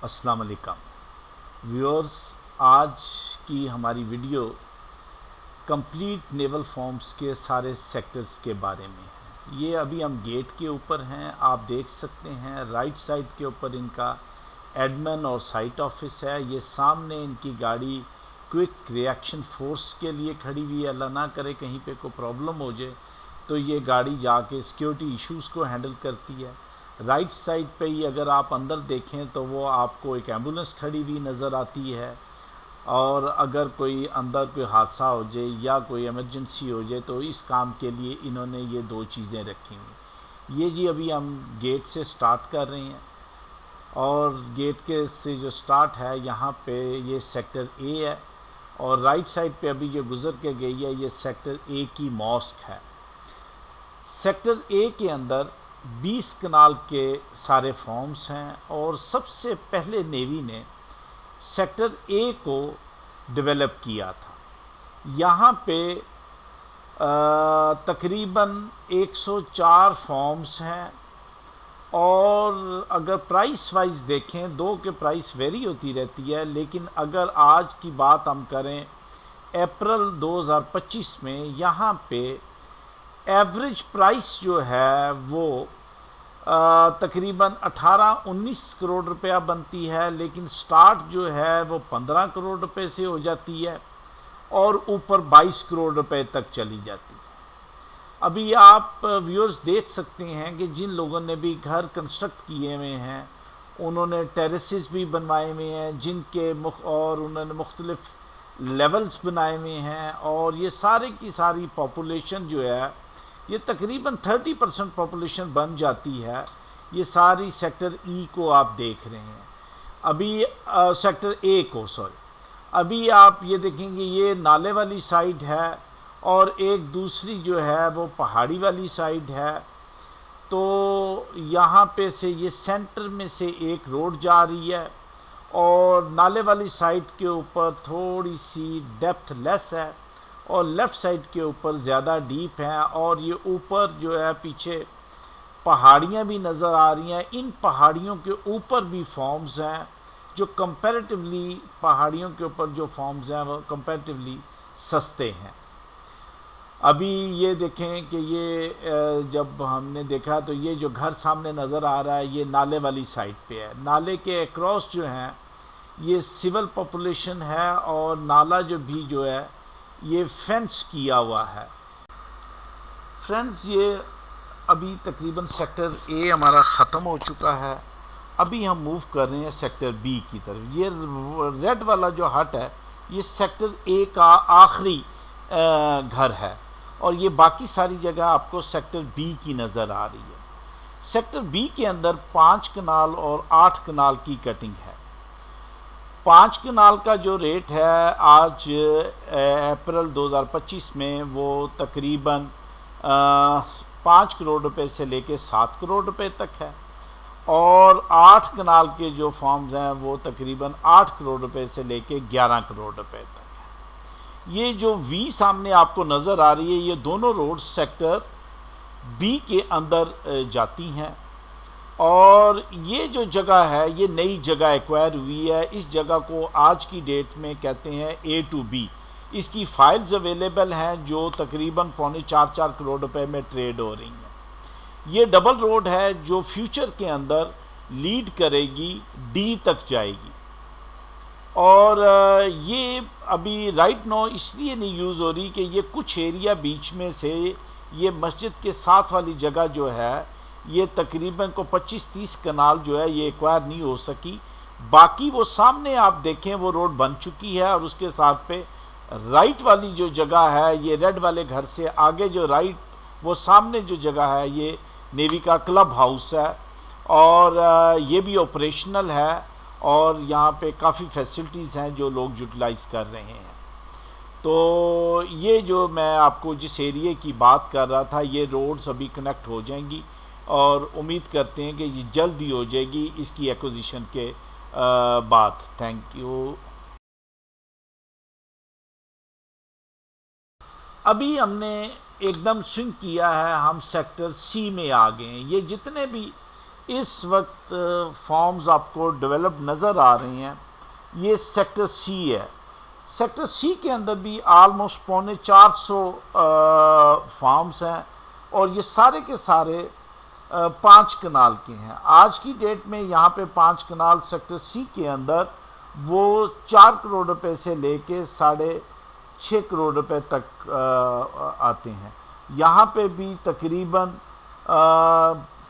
अस्सलाम वालेकुम व्यूअर्स। आज की हमारी वीडियो कंप्लीट नेवल फॉर्म्स के सारे सेक्टर्स के बारे में है। ये अभी हम गेट के ऊपर हैं, आप देख सकते हैं। राइट साइड के ऊपर इनका एडमिन और साइट ऑफिस है। ये सामने इनकी गाड़ी क्विक रिएक्शन फोर्स के लिए खड़ी हुई है। अल्लाह ना करे कहीं पे कोई प्रॉब्लम हो जाए तो ये गाड़ी जाके सिक्योरिटी इश्यूज़ को हैंडल करती है। राइट साइड पे ही अगर आप अंदर देखें तो वो आपको एक एम्बुलेंस खड़ी हुई नज़र आती है। और अगर कोई अंदर कोई हादसा हो जाए या कोई इमरजेंसी हो जाए तो इस काम के लिए इन्होंने ये दो चीज़ें रखी हुई। ये जी अभी हम गेट से स्टार्ट कर रहे हैं और गेट के से जो स्टार्ट है यहाँ पे ये सेक्टर ए है और राइट साइड पे अभी जो गुज़र के गई है ये सेक्टर ए की मॉस्क है। सेक्टर ए के अंदर 20 कनाल के सारे फॉर्म्स हैं और सबसे पहले नेवी ने सेक्टर ए को डेवलप किया था। यहाँ पे तकरीबन 104 फॉर्म्स हैं और अगर प्राइस वाइज देखें दो के प्राइस वेरी होती रहती है, लेकिन अगर आज की बात हम करें अप्रैल 2025 में यहाँ पे एवरेज प्राइस जो है वो तकरीबन 18-19 करोड़ रुपया बनती है, लेकिन स्टार्ट जो है वो 15 करोड़ रुपए से हो जाती है और ऊपर 22 करोड़ रुपए तक चली जाती है। अभी आप व्यूअर्स देख सकते हैं कि जिन लोगों ने भी घर कंस्ट्रक्ट किए हुए हैं उन्होंने टेरेसेस भी बनवाए हुए हैं जिनके और उन्होंने मुख्तलिफ लेवल्स बनाए हुए हैं और ये सारे की सारी पॉपुलेशन जो है ये तकरीबन 30% पॉपुलेशन बन जाती है। ये सारी सेक्टर ई को आप देख रहे हैं अभी, सेक्टर ए को सॉरी। अभी आप ये देखेंगे ये नाले वाली साइड है और एक दूसरी जो है वो पहाड़ी वाली साइड है। तो यहाँ पे से ये सेंटर में से एक रोड जा रही है और नाले वाली साइड के ऊपर थोड़ी सी डेप्थ लेस है और लेफ़्ट साइड के ऊपर ज़्यादा डीप है और ये ऊपर जो है पीछे पहाड़ियाँ भी नज़र आ रही हैं। इन पहाड़ियों के ऊपर भी फॉर्म्स हैं जो कंपैरेटिवली पहाड़ियों के ऊपर जो फॉर्म्स हैं वो कंपैरेटिवली सस्ते हैं। अभी ये देखें कि ये जब हमने देखा तो ये जो घर सामने नज़र आ रहा है ये नाले वाली साइड पे है। नाले के अक्रॉस जो हैं ये सिविल पॉपुलेशन है और नाला जो है ये फेंस किया हुआ है। फ्रेंड्स, ये अभी तकरीबन सेक्टर ए हमारा ख़त्म हो चुका है। अभी हम मूव कर रहे हैं सेक्टर बी की तरफ। ये रेड वाला जो हट है ये सेक्टर ए का आखिरी घर है और ये बाकी सारी जगह आपको सेक्टर बी की नज़र आ रही है। सेक्टर बी के अंदर 5 कनाल और 8 कनाल की कटिंग है। 5 कनाल का जो रेट है आज अप्रैल 2025 में वो तकरीबन 5 करोड़ रुपए से लेके 7 करोड़ रुपए तक है और 8 कनाल के जो फॉर्म्स हैं वो तकरीबन 8 करोड़ रुपए से लेके 11 करोड़ रुपए तक है। ये जो वी सामने आपको नज़र आ रही है ये दोनों रोड सेक्टर बी के अंदर जाती हैं और ये जो जगह है ये नई जगह एक्वायर हुई है। इस जगह को आज की डेट में कहते हैं ए टू बी। इसकी फाइल्स अवेलेबल हैं जो तकरीबन 3.25-4 करोड़ रुपए में ट्रेड हो रही हैं। ये डबल रोड है जो फ्यूचर के अंदर लीड करेगी डी तक जाएगी और ये अभी राइट नो इसलिए नहीं यूज़ हो रही कि ये कुछ एरिया बीच में से ये मस्जिद के साथ वाली जगह जो है ये तकरीबन को 25-30 कनाल जो है ये एक्वायर नहीं हो सकी। बाकी वो सामने आप देखें वो रोड बन चुकी है और उसके साथ पे राइट वाली जो जगह है ये रेड वाले घर से आगे जो राइट वो सामने जो जगह है ये नेवी का क्लब हाउस है और ये भी ऑपरेशनल है और यहाँ पे काफ़ी फैसिलिटीज़ हैं जो लोग यूटिलाइज़ कर रहे हैं। तो ये जो मैं आपको जिस एरिया की बात कर रहा था ये रोड्स अभी कनेक्ट हो जाएंगी और उम्मीद करते हैं कि ये जल्द ही हो जाएगी इसकी एक्विजिशन के बाद। Thank you. अभी हमने एकदम स्विंग किया है, हम सेक्टर सी में आ गए हैं। ये जितने भी इस वक्त फॉर्म्स आपको डेवलप नज़र आ रही हैं, ये सेक्टर सी है। सेक्टर सी के अंदर भी आलमोस्ट 450 फार्म्स हैं और ये सारे के सारे 5 कनाल के हैं। आज की डेट में यहाँ पे 5 कनाल सेक्टर सी के अंदर वो 4 करोड़ रुपए से लेके 6.5 करोड़ रुपए तक आते हैं। यहाँ पे भी तकरीबन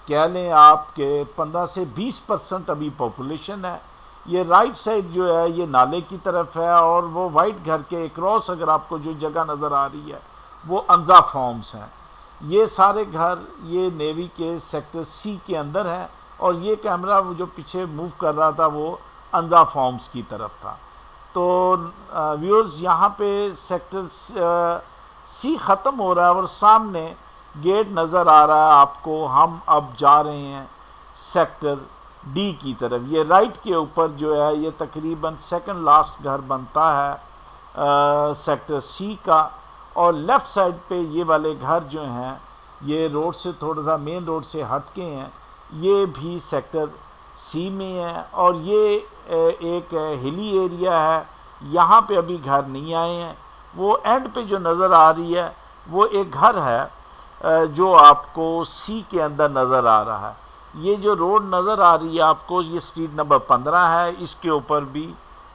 कह लें आपके 15 से 20% अभी पॉपुलेशन है। ये राइट साइड जो है ये नाले की तरफ है और वो वाइट घर के क्रॉस अगर आपको जो जगह नज़र आ रही है वो अंजा फॉर्म्स हैं। ये सारे घर ये नेवी के सेक्टर सी के अंदर है और ये कैमरा जो पीछे मूव कर रहा था वो अंजा फॉर्म्स की तरफ था। तो व्यूअर्स यहाँ पे सेक्टर सी ख़त्म हो रहा है और सामने गेट नज़र आ रहा है आपको। हम अब जा रहे हैं सेक्टर डी की तरफ। ये राइट के ऊपर जो है ये तकरीबन सेकंड लास्ट घर बनता है सेक्टर सी का और लेफ़्ट साइड पे ये वाले घर जो हैं ये रोड से थोड़ा सा मेन रोड से हट के हैं, ये भी सेक्टर सी में है और ये एक हिली एरिया है। यहाँ पे अभी घर नहीं आए हैं। वो एंड पे जो नज़र आ रही है वो एक घर है जो आपको सी के अंदर नज़र आ रहा है। ये जो रोड नज़र आ रही है आपको ये स्ट्रीट नंबर 15 है। इसके ऊपर भी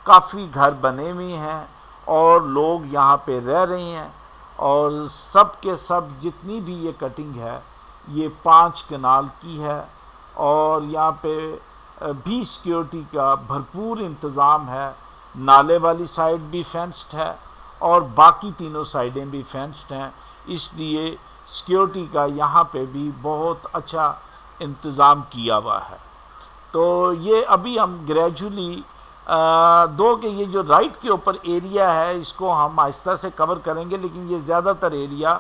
काफ़ी घर बने हुए हैं और लोग यहाँ पे रह रहे हैं और सब के सब जितनी भी ये कटिंग है ये 5 कनाल की है और यहाँ पे भी सिक्योरिटी का भरपूर इंतज़ाम है। नाले वाली साइड भी फेंस्ड है और बाकी तीनों साइडें भी फेंस्ड हैं, इसलिए सिक्योरिटी का यहाँ पे भी बहुत अच्छा इंतज़ाम किया हुआ है। तो ये अभी हम ग्रेजुअली दो के ये जो राइट के ऊपर एरिया है इसको हम आहिस्ता से कवर करेंगे, लेकिन ये ज़्यादातर एरिया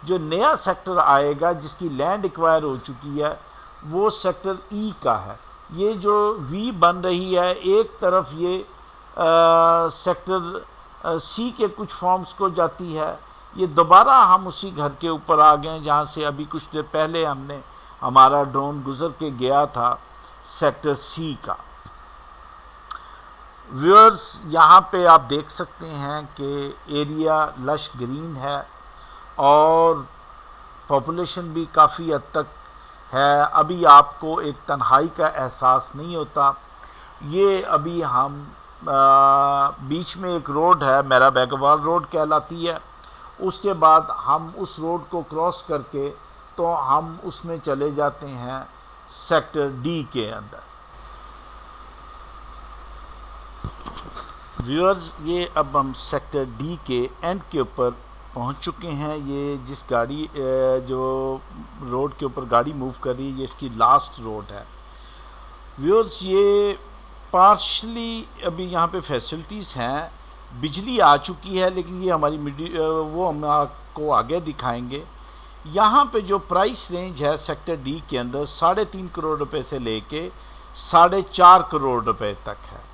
जो नया सेक्टर आएगा जिसकी लैंड एक्वायर हो चुकी है वो सेक्टर ई का है। ये जो वी बन रही है एक तरफ ये सेक्टर सी के कुछ फॉर्म्स को जाती है। ये दोबारा हम उसी घर के ऊपर आ गए जहाँ से अभी कुछ देर पहले हमारा ड्रोन गुजर के गया था सेक्टर सी का। व्यूअर्स यहाँ पे आप देख सकते हैं कि एरिया लश ग्रीन है और पॉपुलेशन भी काफ़ी हद तक है। अभी आपको एक तन्हाई का एहसास नहीं होता। ये अभी हम बीच में एक रोड है मेरा बेगवाल रोड कहलाती है, उसके बाद हम उस रोड को क्रॉस करके तो हम उसमें चले जाते हैं सेक्टर डी के अंदर। व्यूअर्स ये अब हम सेक्टर डी के एंड के ऊपर पहुंच चुके हैं। ये जिस गाड़ी जो रोड के ऊपर गाड़ी मूव कर रही है ये इसकी लास्ट रोड है। व्यूअर्स ये पार्शली अभी यहाँ पे फैसिलिटीज़ हैं, बिजली आ चुकी है, लेकिन ये हमारी वो हम आपको आगे दिखाएंगे। यहाँ पे जो प्राइस रेंज है सेक्टर डी के अंदर 3.5 करोड़ रुपए से लेके 4.5 करोड़ रुपए तक है।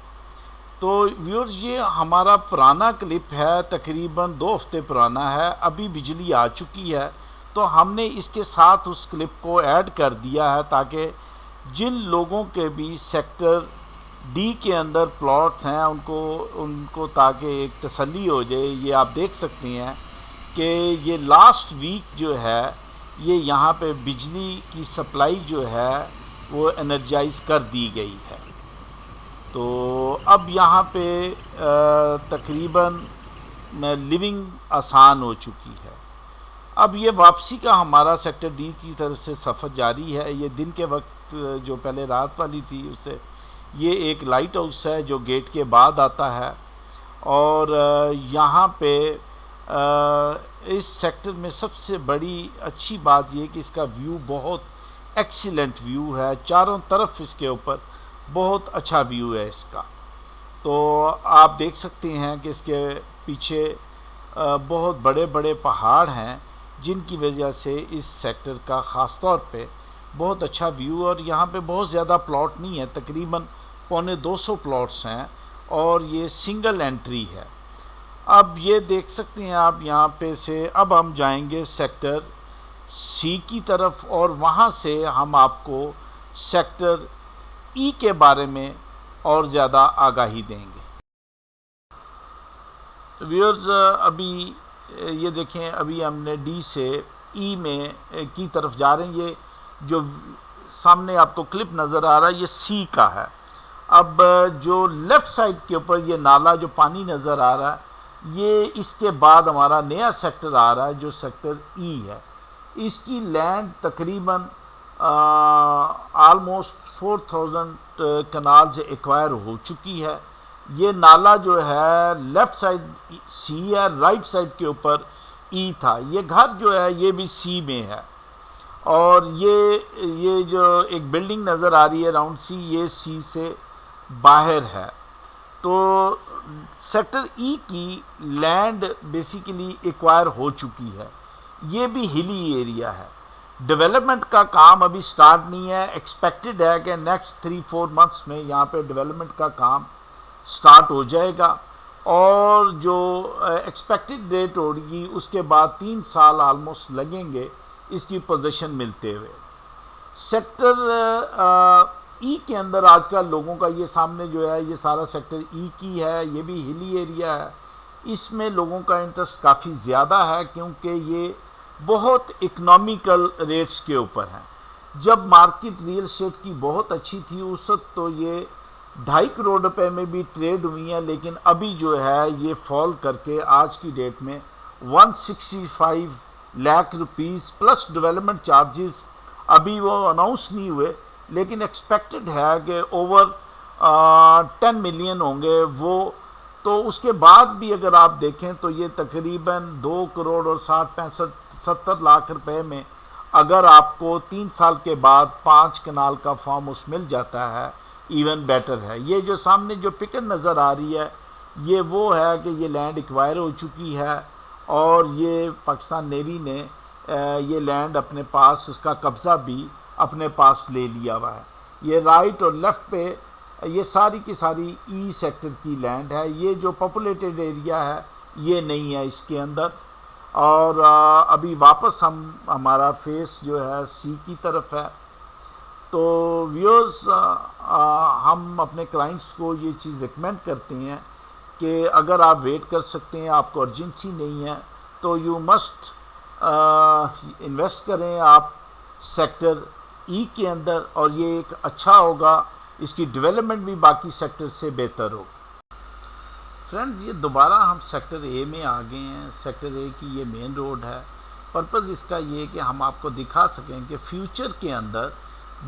तो व्यूअर्स ये हमारा पुराना क्लिप है, तकरीबन 2 हफ्ते पुराना है। अभी बिजली आ चुकी है तो हमने इसके साथ उस क्लिप को ऐड कर दिया है ताकि जिन लोगों के भी सेक्टर डी के अंदर प्लॉट हैं उनको ताकि एक तसल्ली हो जाए। ये आप देख सकते हैं कि ये लास्ट वीक जो है ये यहाँ पे बिजली की सप्लाई जो है वो एनर्जाइज कर दी गई है। तो अब यहाँ पे तकरीबन लिविंग आसान हो चुकी है। अब ये वापसी का हमारा सेक्टर डी की तरफ से सफ़र जारी है। ये दिन के वक्त जो पहले रात वाली थी उससे ये एक लाइट हाउस है जो गेट के बाद आता है और यहाँ पे इस सेक्टर में सबसे बड़ी अच्छी बात ये कि इसका व्यू बहुत एक्सीलेंट व्यू है। चारों तरफ इसके ऊपर बहुत अच्छा व्यू है इसका। तो आप देख सकते हैं कि इसके पीछे बहुत बड़े बड़े पहाड़ हैं जिनकी वजह से इस सेक्टर का ख़ास तौर पे बहुत अच्छा व्यू। और यहाँ पे बहुत ज़्यादा प्लॉट नहीं है, तकरीबन 250 प्लॉट्स हैं और ये सिंगल एंट्री है। अब ये देख सकते हैं आप यहाँ पे से अब हम जाएंगे सेक्टर सी की तरफ और वहाँ से हम आपको सेक्टर ई के बारे में और ज़्यादा आगाही देंगे। व्यूअर्स, अभी ये देखें, अभी हमने डी से ई में की तरफ जा रहे हैं। ये जो सामने आपको क्लिप नज़र आ रहा है ये सी का है। अब जो लेफ़्ट साइड के ऊपर ये नाला जो पानी नज़र आ रहा है, ये इसके बाद हमारा नया सेक्टर आ रहा है जो सेक्टर ई है। इसकी लैंड तकरीबन आलमोस्ट 4000 कनाल से एक्वायर हो चुकी है। ये नाला जो है लेफ़्ट साइड सी है, राइट साइड के ऊपर ई था। ये घर जो है ये भी सी में है, और ये जो एक बिल्डिंग नज़र आ रही है राउंड सी, ये सी से बाहर है। तो सेक्टर ई की लैंड बेसिकली एक्वायर हो चुकी है। ये भी हिली एरिया है। डेवलपमेंट का काम अभी स्टार्ट नहीं है। एक्सपेक्टेड है कि नेक्स्ट 3-4 मंथ्स में यहाँ पे डेवलपमेंट का काम स्टार्ट हो जाएगा, और जो एक्सपेक्टेड डेट होगी उसके बाद 3 साल आलमोस्ट लगेंगे इसकी पोजीशन मिलते हुए। सेक्टर ई के अंदर आजकल लोगों का ये सामने जो है ये सारा सेक्टर ई की है, ये भी हिली एरिया है। इसमें लोगों का इंटरेस्ट काफ़ी ज़्यादा है क्योंकि ये बहुत इकनॉमिकल रेट्स के ऊपर है। जब मार्केट रियल एस्टेट की बहुत अच्छी थी उस वक्त तो ये 2.5 करोड़ रुपए में भी ट्रेड हुई हैं, लेकिन अभी जो है ये फॉल करके आज की डेट में 165 lakh rupees plus development charges, अभी वो अनाउंस नहीं हुए लेकिन एक्सपेक्टेड है कि ओवर 10 मिलियन होंगे वो। तो उसके बाद भी अगर आप देखें तो ये तकरीबन 2 करोड़ और 60-65-70 लाख रुपए में अगर आपको 3 साल के बाद 5 कनाल का फार्म हाउस मिल जाता है, इवन बेटर है। ये जो सामने जो पिक्चर नज़र आ रही है ये वो है कि ये लैंड एक्वायर हो चुकी है, और ये पाकिस्तान नेवी ने ये लैंड अपने पास, उसका कब्ज़ा भी अपने पास ले लिया हुआ है। ये राइट और लेफ़्ट पे ये सारी की सारी ई सेक्टर की लैंड है। ये जो पॉपुलेटेड एरिया है ये नहीं है इसके अंदर। और अभी वापस हमारा फेस जो है सी की तरफ है। तो व्यूअर्स, हम अपने क्लाइंट्स को ये चीज़ रिकमेंड करते हैं कि अगर आप वेट कर सकते हैं, आपको अर्जेंसी नहीं है, तो यू मस्ट इन्वेस्ट करें आप सेक्टर ई के अंदर, और ये एक अच्छा होगा, इसकी डेवलपमेंट भी बाकी सेक्टर से बेहतर होगी। फ्रेंड्स, ये दोबारा हम सेक्टर ए में आ गए हैं। सेक्टर ए की ये मेन रोड है। पर्पज़ इसका ये कि हम आपको दिखा सकें कि फ्यूचर के अंदर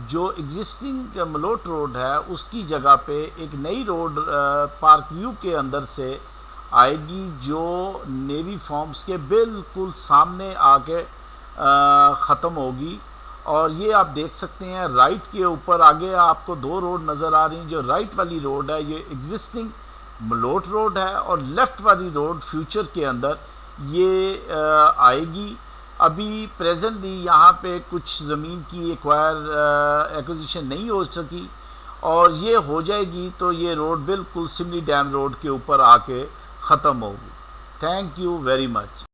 जो एग्जिस्टिंग मलोट रोड है उसकी जगह पे एक नई रोड पार्क व्यू के अंदर से आएगी जो नेवी फॉर्म्स के बिल्कुल सामने आके ख़त्म होगी। और ये आप देख सकते हैं राइट के ऊपर आगे आपको 2 रोड नज़र आ रही हैं। जो राइट वाली रोड है ये एग्जिस्टिंग मलोट रोड है, और लेफ़्ट वाली रोड फ्यूचर के अंदर ये आएगी। अभी प्रेजेंटली यहाँ पे कुछ ज़मीन की एक्विजिशन नहीं हो सकी, और ये हो जाएगी तो ये रोड बिल्कुल सिमली डैम रोड के ऊपर आके ख़त्म होगी। Thank you very much.